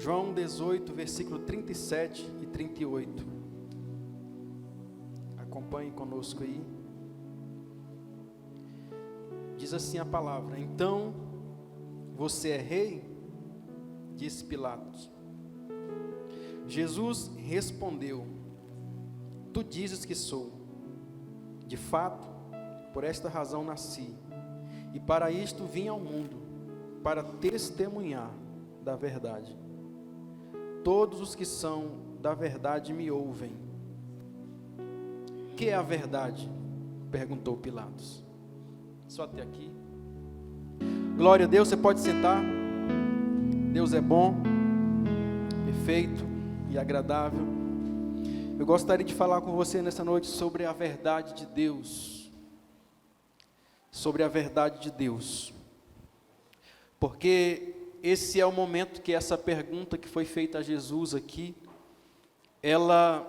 João 18, versículo 37 e 38. Acompanhe conosco aí. Diz assim a palavra: Então, você é rei? Disse Pilatos. Jesus respondeu: Tu dizes que sou. De fato, por esta razão nasci, e para isto vim ao mundo, para testemunhar da verdade. Todos os que são da verdade me ouvem. Que é a verdade? Perguntou Pilatos. Só até aqui. Glória a Deus, você pode sentar. Deus é bom, perfeito e agradável. Eu gostaria de falar com você nessa noite sobre a verdade de Deus. Sobre a verdade de Deus. Porque esse é o momento que essa pergunta que foi feita a Jesus aqui, ela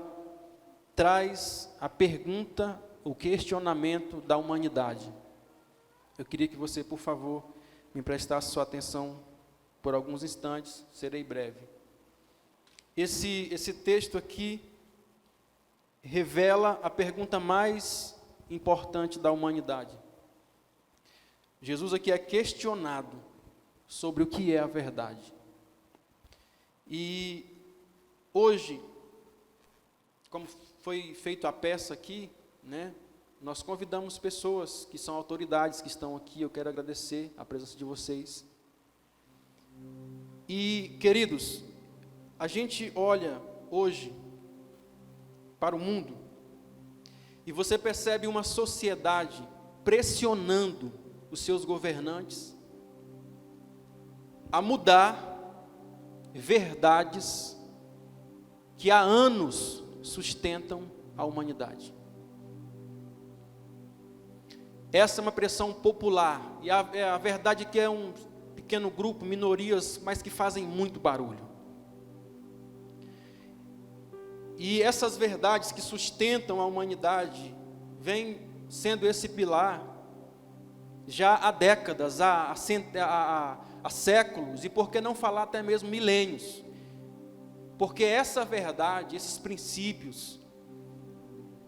traz a pergunta, o questionamento da humanidade. Eu queria que você, por favor, me prestasse sua atenção por alguns instantes, serei breve. Esse texto aqui revela a pergunta mais importante da humanidade. Jesus aqui é questionado sobre o que é a verdade. E hoje, como foi feita a peça aqui, né, nós convidamos pessoas que são autoridades que estão aqui. Eu quero agradecer a presença de vocês. E, queridos, a gente olha hoje para o mundo e você percebe uma sociedade pressionando os seus governantes a mudar verdades que há anos sustentam a humanidade. Essa é uma pressão popular, e a verdade é que é um pequeno grupo, minorias, mas que fazem muito barulho. E essas verdades que sustentam a humanidade, vêm sendo esse pilar já há décadas, há séculos, e por que não falar até mesmo milênios? Porque essa verdade, esses princípios,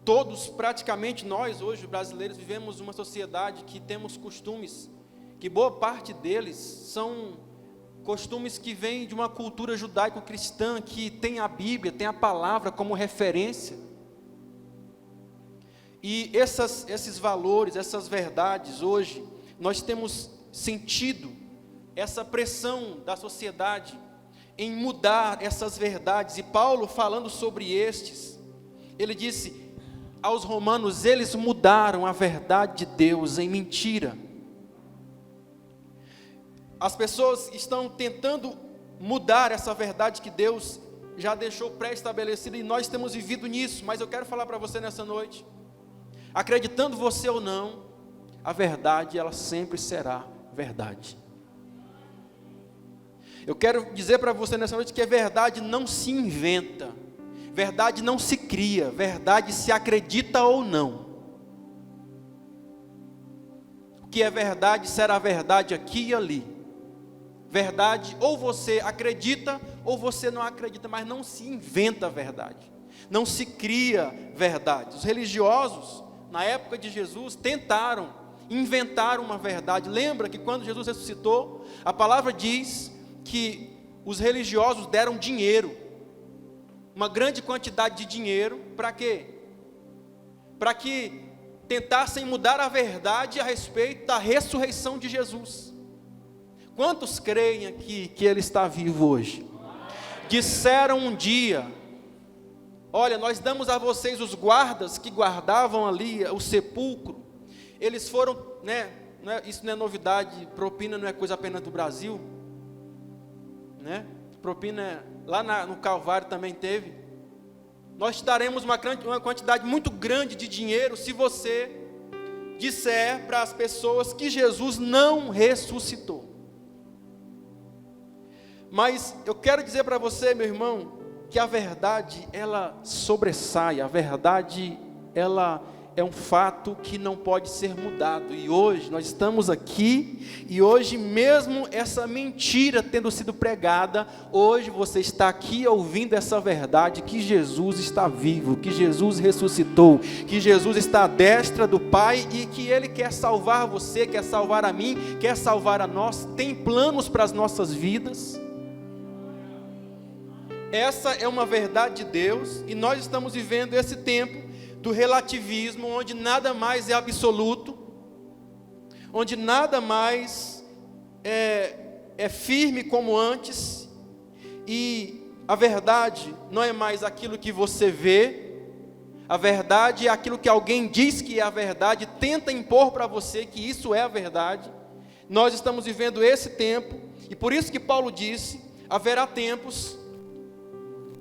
todos, praticamente nós hoje brasileiros vivemos uma sociedade que temos costumes, que boa parte deles são costumes que vêm de uma cultura judaico-cristã, que tem a Bíblia, tem a palavra como referência. E esses valores, essas verdades, hoje, nós temos sentido essa pressão da sociedade em mudar essas verdades. E Paulo, falando sobre estes, ele disse aos romanos: eles mudaram a verdade de Deus em mentira. As pessoas estão tentando mudar essa verdade que Deus já deixou pré-estabelecida, e nós temos vivido nisso. Mas eu quero falar para você nessa noite, acreditando você ou não, a verdade, ela sempre será verdade. Eu quero dizer para você nessa noite que a verdade não se inventa, verdade não se cria, verdade se acredita ou não. O que é verdade será verdade aqui e ali. Verdade, ou você acredita, ou você não acredita, mas não se inventa a verdade, não se cria verdade. Os religiosos, na época de Jesus, tentaram inventar uma verdade. Lembra que quando Jesus ressuscitou, a palavra diz que os religiosos deram dinheiro, uma grande quantidade de dinheiro, para quê? Para que tentassem mudar a verdade a respeito da ressurreição de Jesus. Quantos creem aqui que Ele está vivo hoje? Disseram um dia: olha, nós damos a vocês os guardas que guardavam ali o sepulcro. Eles foram, isso não é novidade, propina não é coisa apenas do Brasil, né? Propina lá no Calvário também teve. Nós te daremos uma quantidade muito grande de dinheiro se você disser para as pessoas que Jesus não ressuscitou. Mas eu quero dizer para você, meu irmão, que a verdade, ela sobressai, a verdade, ela é um fato que não pode ser mudado. E hoje nós estamos aqui, e hoje mesmo essa mentira tendo sido pregada, hoje você está aqui ouvindo essa verdade, que Jesus está vivo, que Jesus ressuscitou, que Jesus está à destra do Pai, e que Ele quer salvar você, quer salvar a mim, quer salvar a nós, tem planos para as nossas vidas. Essa é uma verdade de Deus, e nós estamos vivendo esse tempo do relativismo, onde nada mais é absoluto, onde nada mais é firme como antes, e a verdade não é mais aquilo que você vê, a verdade é aquilo que alguém diz que é a verdade, tenta impor para você que isso é a verdade. Nós estamos vivendo esse tempo, e por isso que Paulo disse, haverá tempos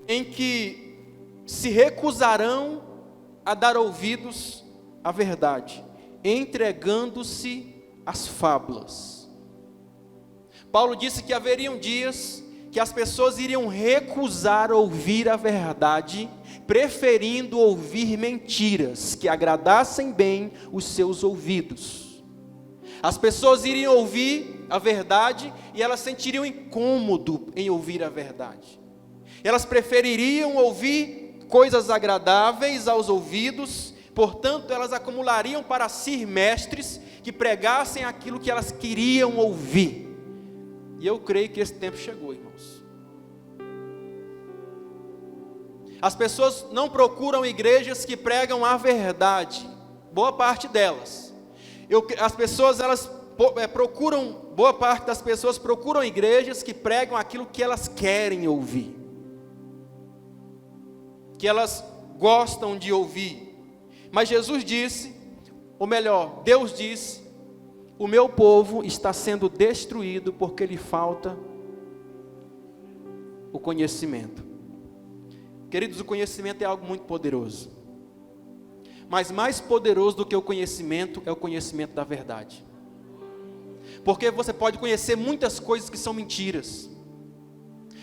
em que se recusarão a dar ouvidos à verdade, entregando-se às fábulas. Paulo disse que haveriam dias que as pessoas iriam recusar ouvir a verdade, preferindo ouvir mentiras que agradassem bem os seus ouvidos. As pessoas iriam ouvir a verdade e elas sentiriam incômodo em ouvir a verdade. Elas prefeririam ouvir coisas agradáveis aos ouvidos, portanto elas acumulariam para si mestres que pregassem aquilo que elas queriam ouvir. E eu creio que esse tempo chegou, irmãos. As pessoas não procuram igrejas que pregam a verdade, boa parte delas. Boa parte das pessoas procuram igrejas que pregam aquilo que elas querem ouvir, que elas gostam de ouvir. Mas Jesus disse, ou melhor, Deus disse: o meu povo está sendo destruído porque lhe falta o conhecimento. Queridos, o conhecimento é algo muito poderoso, mas mais poderoso do que o conhecimento é o conhecimento da verdade. Porque você pode conhecer muitas coisas que são mentiras,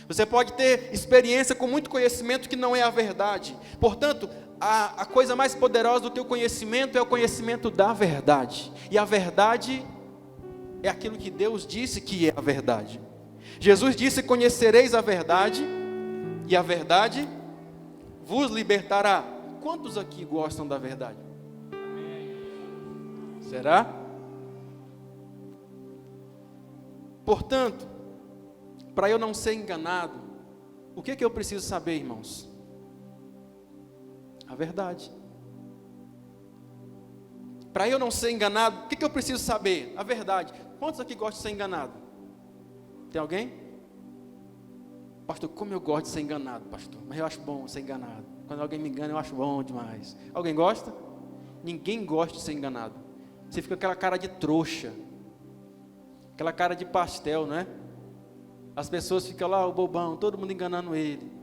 você pode ter experiência com muito conhecimento que não é a verdade. Portanto, a coisa mais poderosa do que o conhecimento é o conhecimento da verdade. E a verdade é aquilo que Deus disse que é a verdade. Jesus disse: conhecereis a verdade, e a verdade vos libertará. Quantos aqui gostam da verdade? Será? Portanto, para eu não ser enganado, o que eu preciso saber, irmãos? A verdade. Para eu não ser enganado, o que eu preciso saber? A verdade. Quantos aqui gostam de ser enganado? Tem alguém? Pastor, como eu gosto de ser enganado, pastor. Mas eu acho bom ser enganado. Quando alguém me engana, eu acho bom demais. Alguém gosta? Ninguém gosta de ser enganado. Você fica com aquela cara de trouxa, aquela cara de pastel, não é? As pessoas ficam lá, o bobão, todo mundo enganando ele.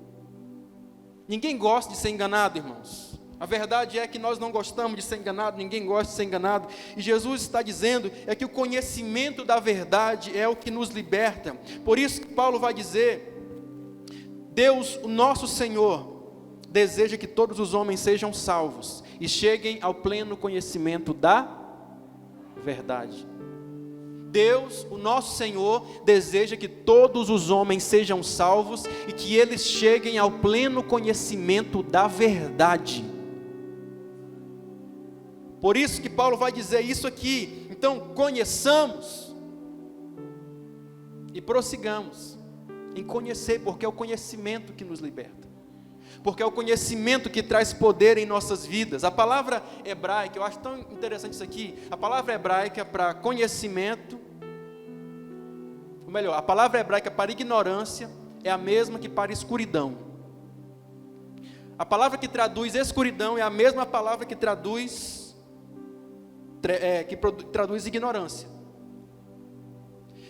Ninguém gosta de ser enganado, irmãos. A verdade é que nós não gostamos de ser enganado, ninguém gosta de ser enganado. E Jesus está dizendo é que o conhecimento da verdade é o que nos liberta. Por isso que Paulo vai dizer: Deus, o nosso Senhor, deseja que todos os homens sejam salvos e cheguem ao pleno conhecimento da verdade. Deus, o nosso Senhor, deseja que todos os homens sejam salvos e que eles cheguem ao pleno conhecimento da verdade. Por isso que Paulo vai dizer isso aqui. Então, conheçamos e prossigamos em conhecer, porque é o conhecimento que nos liberta, porque é o conhecimento que traz poder em nossas vidas. A palavra hebraica, eu acho tão interessante isso aqui, a palavra hebraica para conhecimento, ou melhor, a palavra hebraica para ignorância é a mesma que para escuridão. A palavra que traduz escuridão é a mesma palavra que traduz ignorância.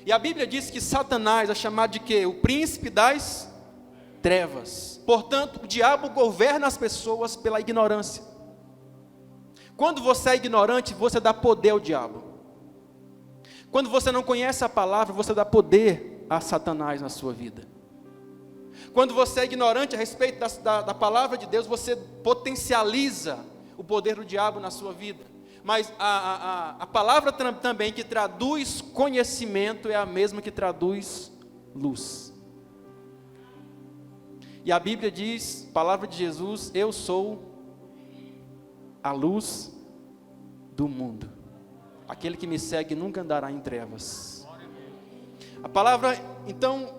E a Bíblia diz que Satanás é chamado de quê? O príncipe das trevas. Portanto, o diabo governa as pessoas pela ignorância. Quando você é ignorante, você dá poder ao diabo. Quando você não conhece a palavra, você dá poder a Satanás na sua vida. Quando você é ignorante a respeito da palavra de Deus, você potencializa o poder do diabo na sua vida. Mas a palavra também que traduz conhecimento é a mesma que traduz luz. E a Bíblia diz, palavra de Jesus, eu sou a luz do mundo. Aquele que me segue nunca andará em trevas. A palavra, então,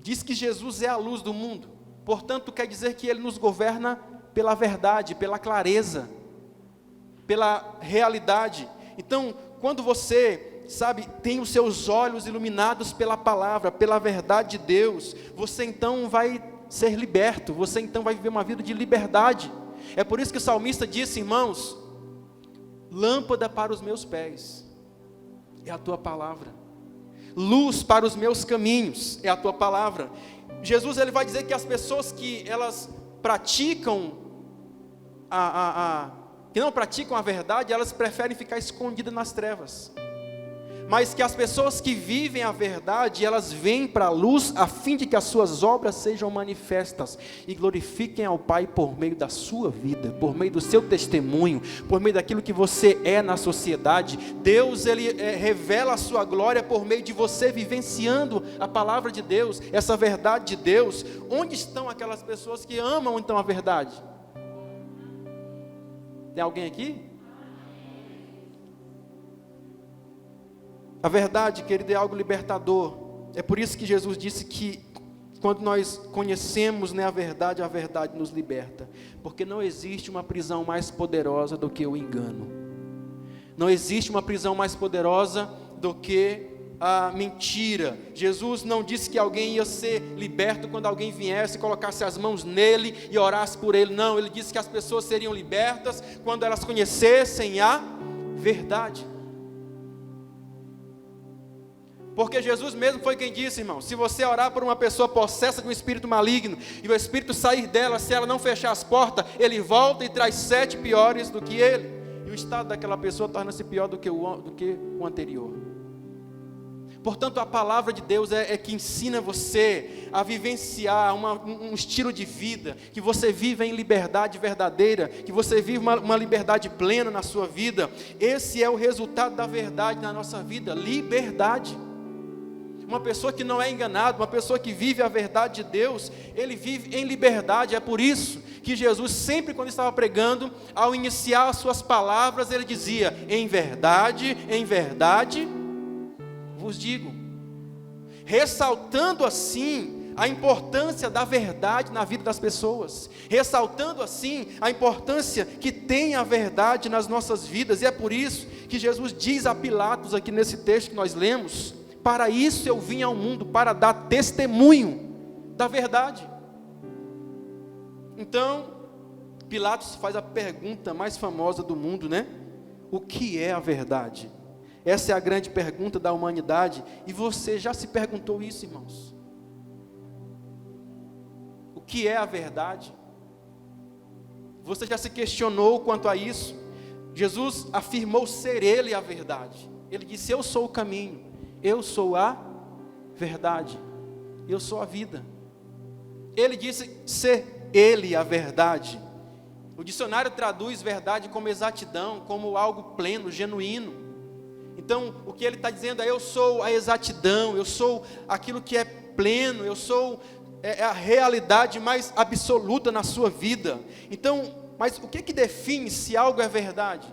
diz que Jesus é a luz do mundo. Portanto, quer dizer que Ele nos governa pela verdade, pela clareza, pela realidade. Então, quando você, tem os seus olhos iluminados pela palavra, pela verdade de Deus, você então vai ser liberto, você então vai viver uma vida de liberdade. É por isso que o salmista disse, irmãos, lâmpada para os meus pés é a tua palavra, luz para os meus caminhos é a tua palavra. Jesus, ele vai dizer que as pessoas que elas praticam que não praticam a verdade, elas preferem ficar escondidas nas trevas. Mas que as pessoas que vivem a verdade, elas vêm para a luz, a fim de que as suas obras sejam manifestas, e glorifiquem ao Pai por meio da sua vida, por meio do seu testemunho, por meio daquilo que você é na sociedade. Deus, Ele revela a sua glória por meio de você vivenciando a palavra de Deus, essa verdade de Deus. Onde estão aquelas pessoas que amam então a verdade? Tem alguém aqui? A verdade, querido, é algo libertador. É por isso que Jesus disse que quando nós conhecemos, a verdade nos liberta. Porque não existe uma prisão mais poderosa do que o engano. Não existe uma prisão mais poderosa do que a mentira. Jesus não disse que alguém ia ser liberto quando alguém viesse, colocasse as mãos nele e orasse por ele. Não, ele disse que as pessoas seriam libertas quando elas conhecessem a verdade. Porque Jesus mesmo foi quem disse, irmão, se você orar por uma pessoa possessa de um espírito maligno, e o espírito sair dela, se ela não fechar as portas, ele volta e traz 7 piores do que ele, e o estado daquela pessoa torna-se pior do que o anterior. Portanto, a palavra de Deus é que ensina você a vivenciar um estilo de vida, que você vive em liberdade verdadeira, que você vive uma liberdade plena na sua vida. Esse é o resultado da verdade na nossa vida, liberdade. Uma pessoa que não é enganada, uma pessoa que vive a verdade de Deus, ele vive em liberdade. É por isso que Jesus sempre quando estava pregando, ao iniciar as suas palavras, ele dizia, em verdade vos digo, ressaltando assim a importância da verdade na vida das pessoas, ressaltando assim a importância que tem a verdade nas nossas vidas. E é por isso que Jesus diz a Pilatos aqui nesse texto que nós lemos, para isso eu vim ao mundo, para dar testemunho da verdade. Então, Pilatos faz a pergunta mais famosa do mundo, O que é a verdade? Essa é a grande pergunta da humanidade. E você já se perguntou isso, irmãos? O que é a verdade? Você já se questionou quanto a isso? Jesus afirmou ser Ele a verdade. Ele disse, eu sou o caminho, eu sou a verdade, eu sou a vida. Ele disse ser Ele a verdade. O dicionário traduz verdade como exatidão, como algo pleno, genuíno. Então, o que ele está dizendo é, eu sou a exatidão, eu sou aquilo que é pleno, eu sou a realidade mais absoluta na sua vida. Então, mas o que define se algo é verdade?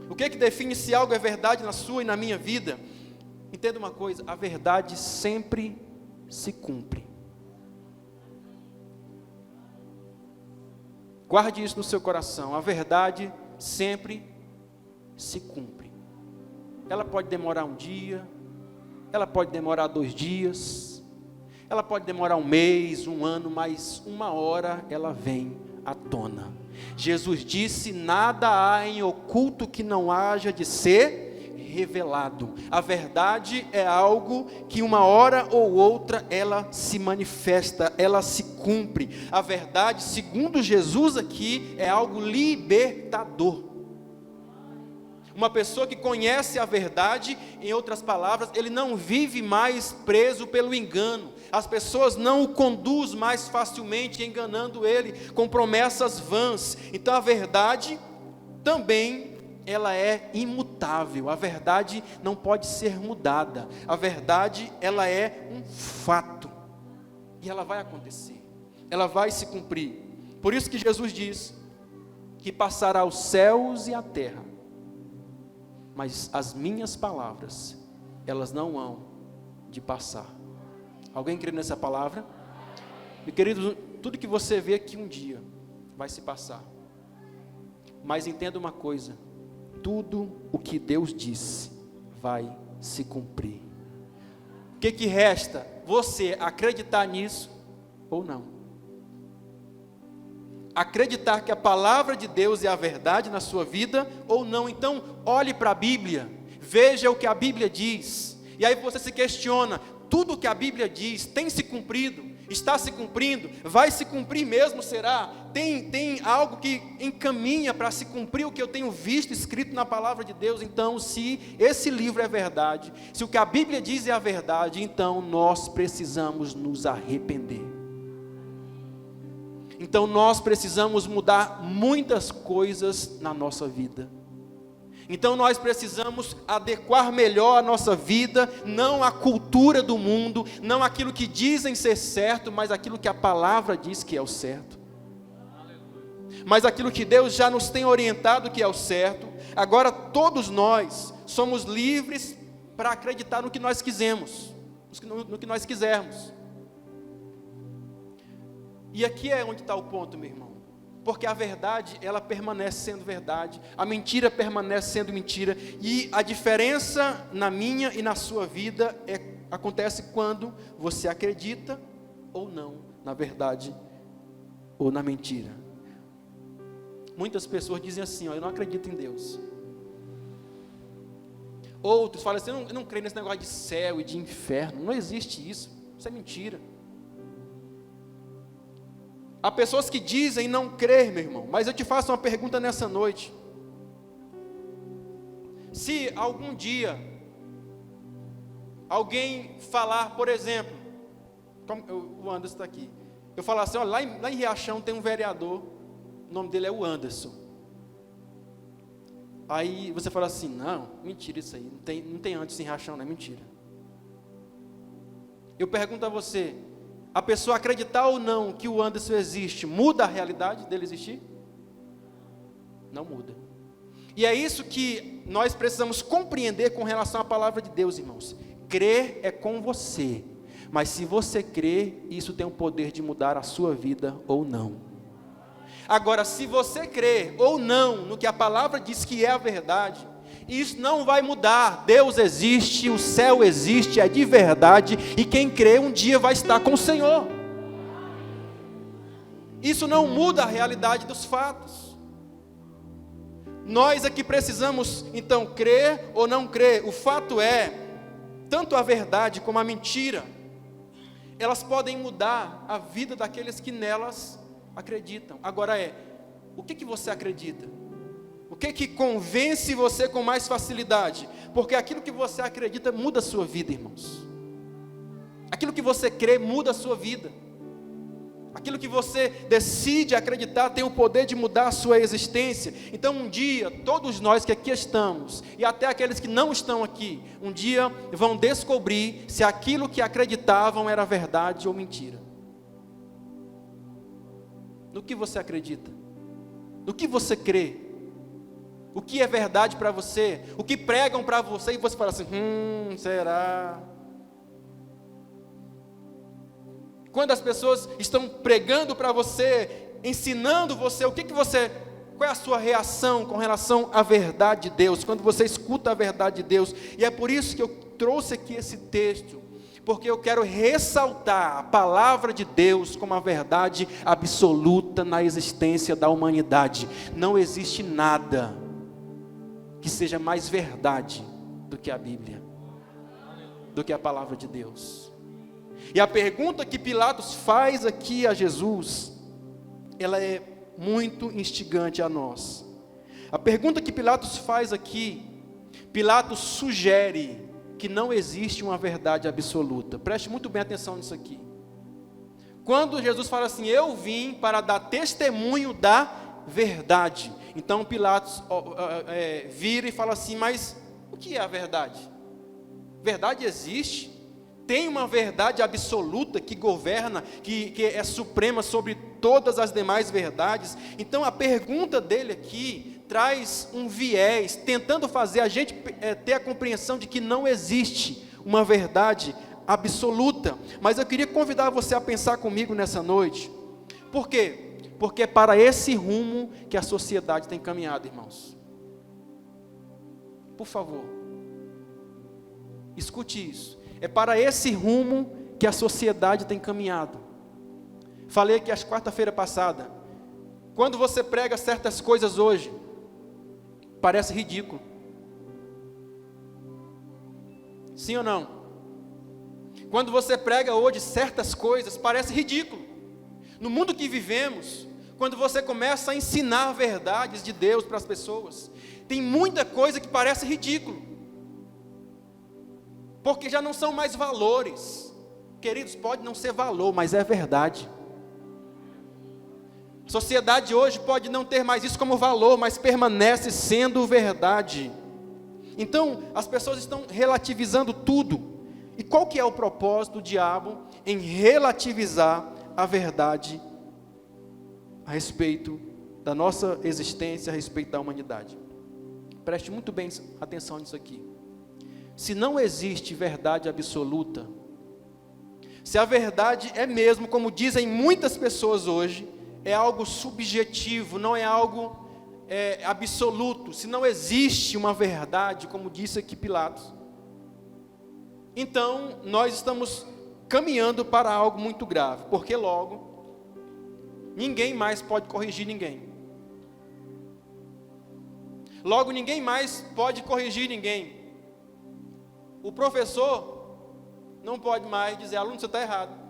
O que define se algo é verdade na sua e na minha vida? Entenda uma coisa, a verdade sempre se cumpre. Guarde isso no seu coração, a verdade sempre se cumpre. Ela pode demorar um dia, ela pode demorar 2 dias, ela pode demorar 1 mês, 1 ano, mas uma hora ela vem à tona. Jesus disse, nada há em oculto que não haja de ser revelado. A verdade é algo que uma hora ou outra ela se manifesta, ela se cumpre. A verdade, segundo Jesus aqui, é algo libertador. Uma pessoa que conhece a verdade, em outras palavras, ele não vive mais preso pelo engano. As pessoas não o conduzem mais facilmente, enganando ele com promessas vãs. Então a verdade também, ela é imutável. A verdade não pode ser mudada. A verdade, ela é um fato. E ela vai acontecer. Ela vai se cumprir. Por isso que Jesus diz que passará os céus e a terra, mas as minhas palavras, elas não hão de passar. Alguém crê nessa palavra? Meu querido, tudo que você vê aqui um dia vai se passar. Mas entenda uma coisa: tudo o que Deus disse vai se cumprir. O que resta? Você acreditar nisso ou não? Acreditar que a palavra de Deus é a verdade na sua vida ou não? Então olhe para a Bíblia, veja o que a Bíblia diz, e aí você se questiona: tudo o que a Bíblia diz tem se cumprido? Está se cumprindo? Vai se cumprir mesmo, será? Tem algo que encaminha para se cumprir o que eu tenho visto escrito na palavra de Deus? Então, se esse livro é verdade, se o que a Bíblia diz é a verdade, então nós precisamos nos arrepender. Então nós precisamos mudar muitas coisas na nossa vida. Então nós precisamos adequar melhor a nossa vida, não à cultura do mundo, não aquilo que dizem ser certo, mas aquilo que a palavra diz que é o certo. Mas aquilo que Deus já nos tem orientado que é o certo. Agora todos nós somos livres para acreditar no que nós quisermos, no que nós quisermos. E aqui é onde está o ponto, meu irmão. Porque a verdade, ela permanece sendo verdade. A mentira permanece sendo mentira. E a diferença na minha e na sua vida acontece quando você acredita ou não na verdade ou na mentira. Muitas pessoas dizem assim: eu não acredito em Deus. Outros falam assim: eu não creio nesse negócio de céu e de inferno. Não existe isso. Isso é mentira. Há pessoas que dizem não crer, meu irmão, mas eu te faço uma pergunta nessa noite. Se algum dia alguém falar, por exemplo, como o Anderson está aqui, eu falar assim: olha, lá em Riachão tem um vereador, o nome dele é o Anderson. Aí você fala assim: não, mentira isso aí, não tem antes em Riachão, não é mentira. Eu pergunto a você: a pessoa acreditar ou não que o Anderson existe, muda a realidade dele existir? Não muda. E é isso que nós precisamos compreender com relação à palavra de Deus, irmãos. Crer é com você, mas se você crer, isso tem o poder de mudar a sua vida ou não. Agora, se você crer ou não no que a palavra diz que é a verdade, isso não vai mudar. Deus existe, o céu existe, é de verdade, e quem crê um dia vai estar com o Senhor. Isso não muda a realidade dos fatos. Nós aqui precisamos então crer ou não crer. O fato é, tanto a verdade como a mentira, elas podem mudar a vida daqueles que nelas acreditam. Agora o que você acredita? O que convence você com mais facilidade? Porque aquilo que você acredita muda a sua vida, irmãos. Aquilo que você crê muda a sua vida. Aquilo que você decide acreditar tem o poder de mudar a sua existência. Então um dia, todos nós que aqui estamos, e até aqueles que não estão aqui, um dia vão descobrir se aquilo que acreditavam era verdade ou mentira. No que você acredita? No que você crê? O que é verdade para você? O que pregam para você e você fala assim: será? Quando as pessoas estão pregando para você, ensinando você, qual é a sua reação com relação à verdade de Deus? Quando você escuta a verdade de Deus, e é por isso que eu trouxe aqui esse texto, porque eu quero ressaltar a palavra de Deus como a verdade absoluta na existência da humanidade. Não existe nada que seja mais verdade do que a Bíblia, do que a palavra de Deus. E a pergunta que Pilatos faz aqui a Jesus, ela é muito instigante a nós. A pergunta que Pilatos faz aqui Pilatos sugere que não existe uma verdade absoluta. Preste muito bem atenção nisso aqui. Quando Jesus fala assim, eu vim para dar testemunho da verdade. Então Pilatos vira e fala assim, mas o que é a verdade? Verdade existe? Tem uma verdade absoluta que governa, que é suprema sobre todas as demais verdades? Então a pergunta dele aqui traz um viés, tentando fazer a gente ter a compreensão de que não existe uma verdade absoluta. Mas eu queria convidar você a pensar comigo nessa noite. Por quê? Porque é para esse rumo que a sociedade tem caminhado, irmãos. Por favor, escute isso. É para esse rumo que a sociedade tem caminhado. Falei aqui às quarta-feira passada. Quando você prega certas coisas hoje, parece ridículo. Sim ou não? Quando você prega hoje certas coisas, parece ridículo. No mundo que vivemos, quando você começa a ensinar verdades de Deus para as pessoas, tem muita coisa que parece ridículo. Porque já não são mais valores. Queridos, pode não ser valor, mas é verdade. A sociedade hoje pode não ter mais isso como valor, mas permanece sendo verdade. Então, as pessoas estão relativizando tudo. E qual que é o propósito do diabo em relativizar a verdade a respeito da nossa existência, a respeito da humanidade? Preste muito bem atenção nisso aqui. Se não existe verdade absoluta, se a verdade é mesmo, como dizem muitas pessoas hoje, é algo subjetivo, não é algo absoluto, se não existe uma verdade, como disse aqui Pilatos, então nós estamos caminhando para algo muito grave, porque logo, ninguém mais pode corrigir ninguém. Logo, ninguém mais pode corrigir ninguém. O professor não pode mais dizer, aluno, você está errado.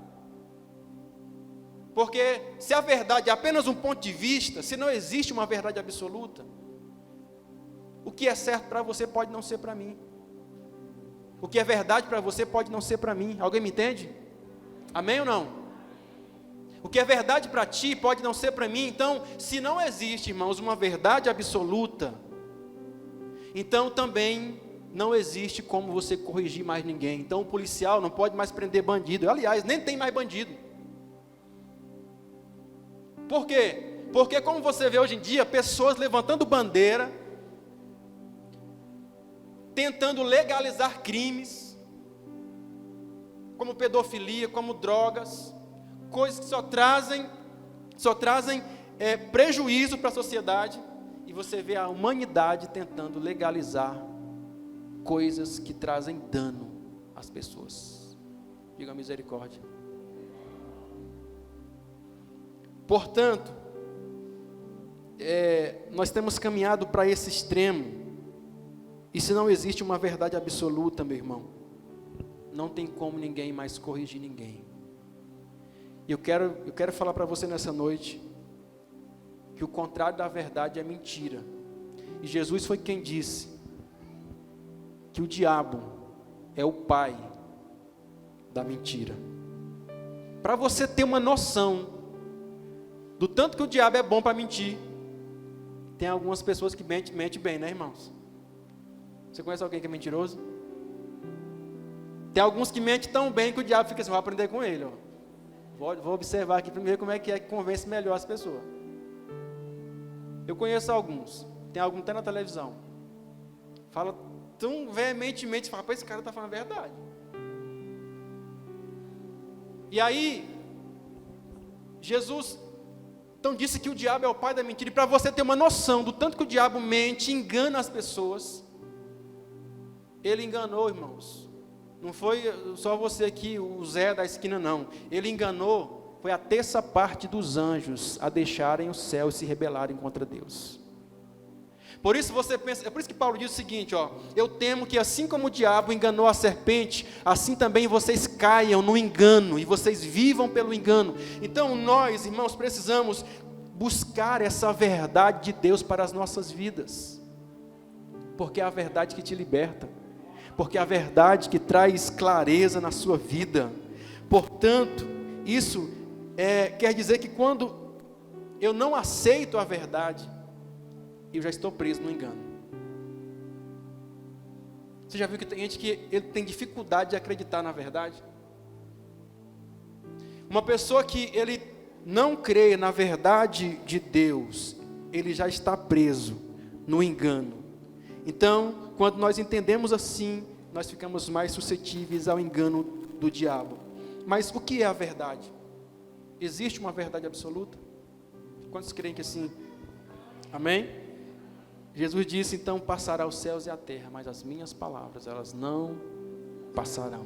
Porque se a verdade é apenas um ponto de vista, se não existe uma verdade absoluta, o que é certo para você pode não ser para mim. O que é verdade para você pode não ser para mim. Alguém me entende? Amém ou não? O que é verdade para ti pode não ser para mim. Então, se não existe, irmãos, uma verdade absoluta, então também não existe como você corrigir mais ninguém. Então o policial não pode mais prender bandido. Aliás, nem tem mais bandido. Por quê? Porque como você vê hoje em dia, pessoas levantando bandeira, tentando legalizar crimes, como pedofilia, como drogas, coisas que só trazem prejuízo para a sociedade, e você vê a humanidade tentando legalizar coisas que trazem dano às pessoas. Diga misericórdia. Portanto, nós temos caminhado para esse extremo, e se não existe uma verdade absoluta, meu irmão, não tem como ninguém mais corrigir ninguém. E eu quero falar para você nessa noite, que o contrário da verdade é mentira. E Jesus foi quem disse que o diabo é o pai da mentira. Para você ter uma noção do tanto que o diabo é bom para mentir, tem algumas pessoas que mentem bem, né, irmãos? Você conhece alguém que é mentiroso? Tem alguns que mentem tão bem que o diabo fica assim, vou aprender com ele. Vou observar aqui primeiro como é que convence melhor as pessoas. Eu conheço alguns, tem algum até na televisão, fala tão veementemente, fala, esse cara está falando a verdade. E aí, Jesus então disse que o diabo é o pai da mentira, e para você ter uma noção do tanto que o diabo mente, engana as pessoas, ele enganou, irmãos, não foi só você aqui, o Zé da esquina não, ele enganou, foi a terça parte dos anjos a deixarem o céu e se rebelarem contra Deus. Por isso você pensa, é por isso que Paulo diz o seguinte, eu temo que assim como o diabo enganou a serpente, assim também vocês caiam no engano, e vocês vivam pelo engano. Então nós, irmãos, precisamos buscar essa verdade de Deus para as nossas vidas. porque é a verdade que te liberta, porque é a verdade que traz clareza na sua vida. Portanto, isso quer dizer que quando eu não aceito a verdade, eu já estou preso no engano. Você já viu que tem gente que ele tem dificuldade de acreditar na verdade? Uma pessoa que ele não crê na verdade de Deus, ele já está preso no engano. Então, quando nós entendemos assim, nós ficamos mais suscetíveis ao engano do diabo. Mas o que é a verdade? Existe uma verdade absoluta? Quantos creem que sim? Amém? Jesus disse, então passará os céus e a terra, mas as minhas palavras, elas não passarão.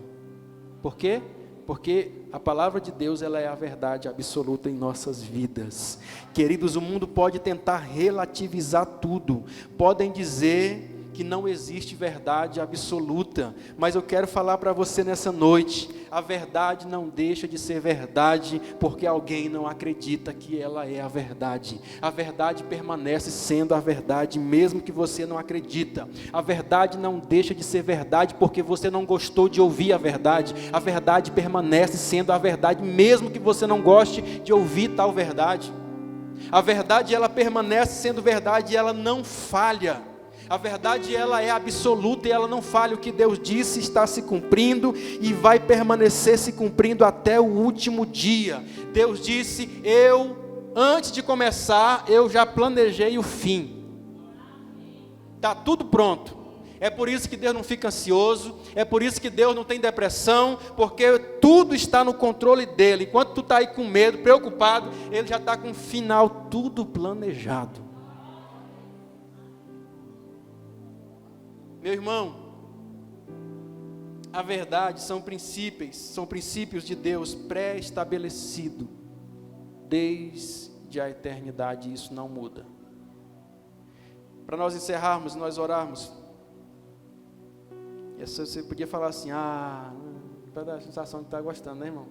Por quê? Porque a palavra de Deus, ela é a verdade absoluta em nossas vidas. Queridos, o mundo pode tentar relativizar tudo, podem dizer que não existe verdade absoluta, mas eu quero falar para você nessa noite, a verdade não deixa de ser verdade, porque alguém não acredita que ela é a verdade. A verdade permanece sendo a verdade, mesmo que você não acredita. A verdade não deixa de ser verdade, porque você não gostou de ouvir a verdade. A verdade permanece sendo a verdade, mesmo que você não goste de ouvir tal verdade. A verdade, ela permanece sendo verdade e ela não falha. A verdade, ela é absoluta e ela não falha. O que Deus disse está se cumprindo e vai permanecer se cumprindo até o último dia. Deus disse, antes de começar, eu já planejei o fim. Está tudo pronto. É por isso que Deus não fica ansioso, é por isso que Deus não tem depressão, porque tudo está no controle dele. Enquanto tu está aí com medo, preocupado, ele já está com o final tudo planejado. Meu irmão, a verdade são princípios de Deus pré-estabelecido desde a eternidade, isso não muda. Para nós encerrarmos, nós orarmos, você podia falar assim, vai dar a sensação de estar gostando, né, irmão?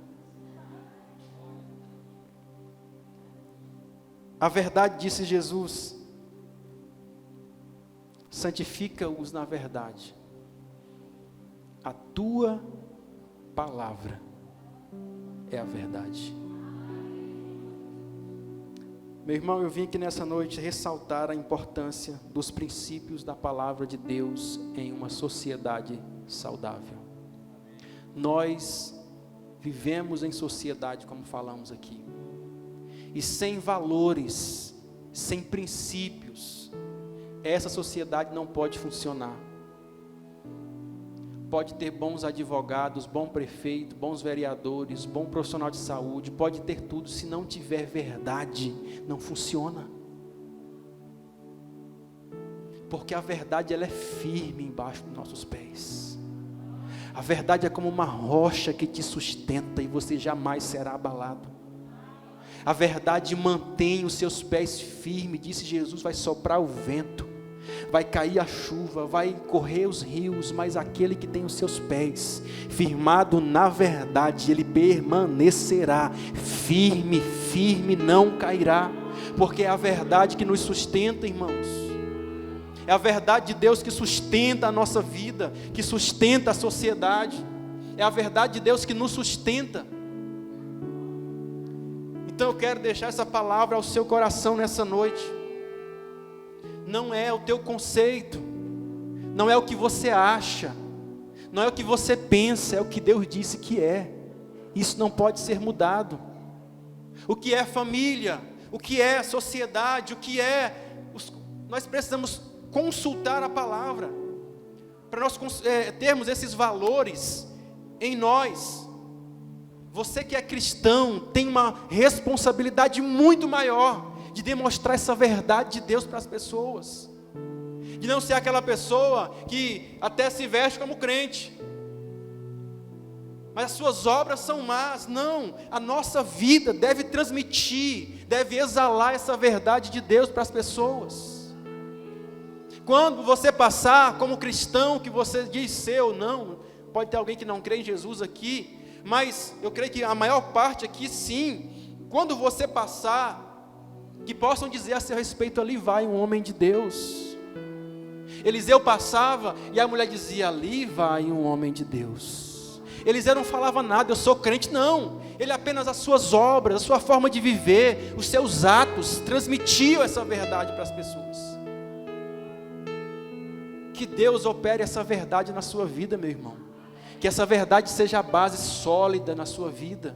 A verdade, disse Jesus, santifica-os na verdade. A tua palavra é a verdade. Meu irmão, eu vim aqui nessa noite ressaltar a importância dos princípios da palavra de Deus em uma sociedade saudável. Nós vivemos em sociedade, como falamos aqui, e sem valores, sem princípios, essa sociedade não pode funcionar. Pode ter bons advogados, bom prefeito, bons vereadores, bom profissional de saúde, pode ter tudo, se não tiver verdade, não funciona. Porque a verdade, ela é firme embaixo dos nossos pés. A verdade é como uma rocha que te sustenta e você jamais será abalado. A verdade mantém os seus pés firmes, disse Jesus, vai soprar o vento, vai cair a chuva, vai correr os rios, mas aquele que tem os seus pés firmado na verdade, ele permanecerá firme, firme, não cairá, porque é a verdade que nos sustenta, irmãos. É a verdade de Deus que sustenta a nossa vida, que sustenta a sociedade. É a verdade de Deus que nos sustenta. Então eu quero deixar essa palavra ao seu coração nessa noite. Não é o teu conceito, não é o que você acha, não é o que você pensa, é o que Deus disse que é. Isso não pode ser mudado. O que é família, o que é sociedade, o que é... Nós precisamos consultar a palavra, para nós termos esses valores em nós. Você que é cristão tem uma responsabilidade muito maior de demonstrar essa verdade de Deus para as pessoas, de não ser aquela pessoa que até se veste como crente, mas as suas obras são más. Não, a nossa vida deve transmitir, deve exalar essa verdade de Deus para as pessoas. Quando você passar como cristão, que você diz ser ou não, pode ter alguém que não crê em Jesus aqui, mas eu creio que a maior parte aqui sim, quando você passar, que possam dizer a seu respeito, ali vai um homem de Deus. Eliseu passava e a mulher dizia: ali vai um homem de Deus. Eliseu não falava nada, eu sou crente, não. Ele apenas, as suas obras, a sua forma de viver, os seus atos, transmitiam essa verdade para as pessoas. Que Deus opere essa verdade na sua vida, meu irmão. Que essa verdade seja a base sólida na sua vida.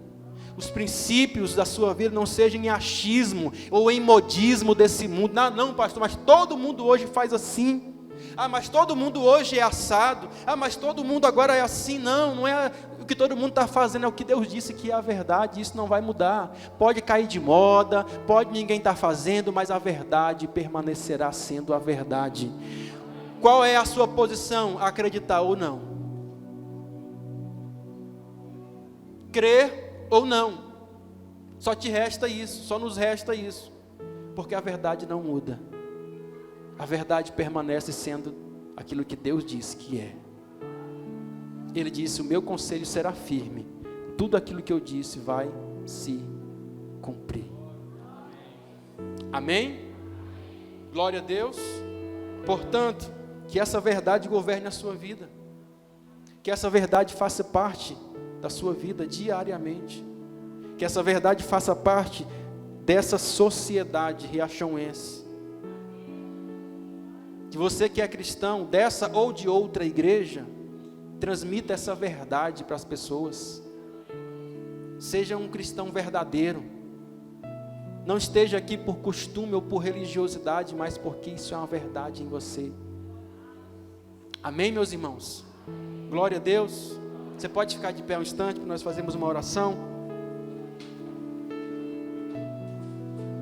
Os princípios da sua vida não sejam em achismo ou em modismo desse mundo. Não, pastor, mas todo mundo hoje faz assim. Mas todo mundo hoje é assado. Mas todo mundo agora é assim. Não é o que todo mundo está fazendo, é o que Deus disse que é a verdade. Isso não vai mudar. Pode cair de moda, pode ninguém estar fazendo, mas a verdade permanecerá sendo a verdade. Qual é a sua posição? Acreditar ou não? Crer ou não? Só te resta isso, só nos resta isso, porque a verdade não muda. A verdade permanece sendo aquilo que Deus disse que é. Ele disse: o meu conselho será firme, tudo aquilo que eu disse vai se cumprir. Amém? Glória a Deus. Portanto, que essa verdade governe a sua vida, que essa verdade faça parte da sua vida diariamente, que essa verdade faça parte dessa sociedade riachõense, que você que é cristão, dessa ou de outra igreja, transmita essa verdade para as pessoas. Seja um cristão verdadeiro, não esteja aqui por costume ou por religiosidade, mas porque isso é uma verdade em você. Amém, meus irmãos? Glória a Deus. Você pode ficar de pé um instante para nós fazermos uma oração.